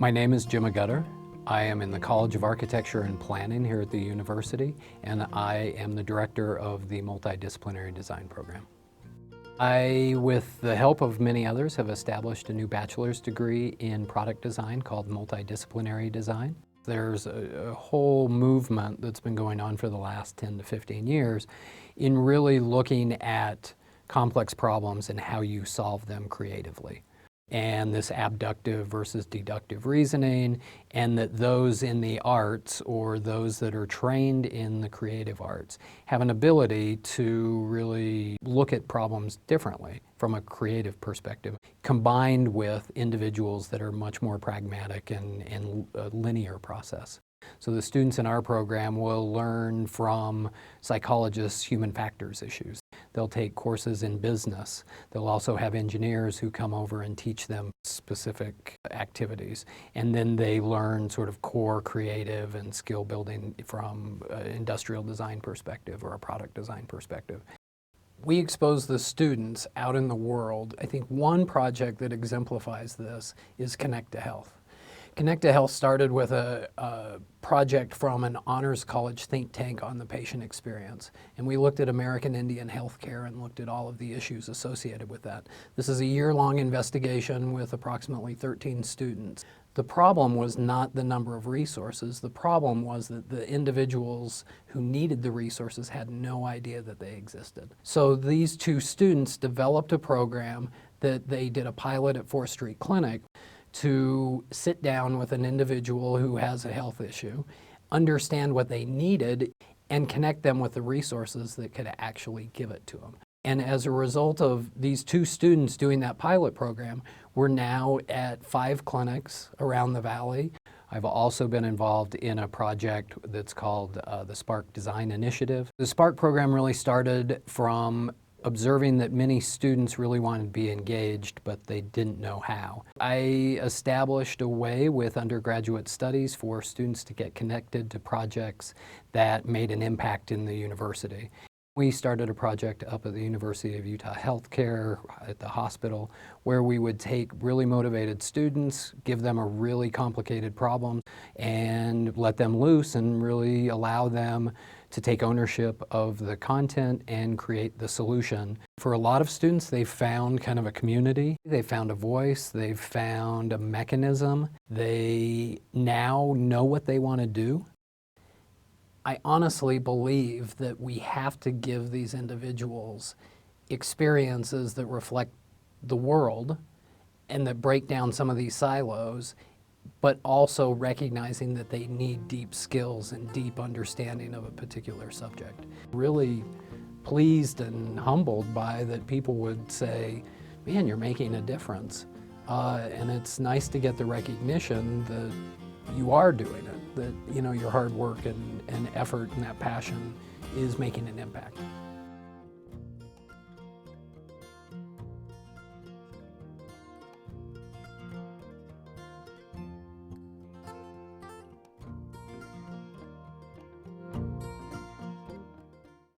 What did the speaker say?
My name is Jim Agutter. I am in the College of Architecture and Planning here at the university, and I am the director of the Multidisciplinary Design program. I, with the help of many others, have established a new bachelor's degree in product design called Multidisciplinary Design. There's a whole movement that's been going on for the last 10 to 15 years in really looking at complex problems and how you solve them creatively. And this abductive versus deductive reasoning, and that those in the arts or those that are trained in the creative arts have an ability to really look at problems differently from a creative perspective, combined with individuals that are much more pragmatic and a linear process. So the students in our program will learn from psychologists human factors issues. They'll take courses in business. They'll also have engineers who come over and teach them specific activities. And then they learn sort of core creative and skill building from an industrial design perspective or a product design perspective. We expose the students out in the world. I think one project that exemplifies this is Connect to Health. Connect to Health started with a project from an honors college think tank on the patient experience. And we looked at American Indian healthcare and looked at all of the issues associated with that. This is a year-long investigation with approximately 13 students. The problem was not the number of resources. The problem was that the individuals who needed the resources had no idea that they existed. So these two students developed a program that they did a pilot at 4th Street Clinic to sit down with an individual who has a health issue, understand what they needed, and connect them with the resources that could actually give it to them. And as a result of these two students doing that pilot program, we're now at 5 clinics around the valley. I've also been involved in a project that's called the Spark Design Initiative. The Spark program really started from observing that many students really wanted to be engaged, but they didn't know how. I established a way with undergraduate studies for students to get connected to projects that made an impact in the university. We started a project up at the University of Utah Healthcare at the hospital where we would take really motivated students, give them a really complicated problem, and let them loose and really allow them to take ownership of the content and create the solution. For a lot of students, they've found kind of a community. They've found a voice. They've found a mechanism. They now know what they want to do. I honestly believe that we have to give these individuals experiences that reflect the world and that break down some of these silos, but also recognizing that they need deep skills and deep understanding of a particular subject. Really pleased and humbled by that people would say, man, you're making a difference. And it's nice to get the recognition that you are doing it, that your hard work and effort and that passion is making an impact.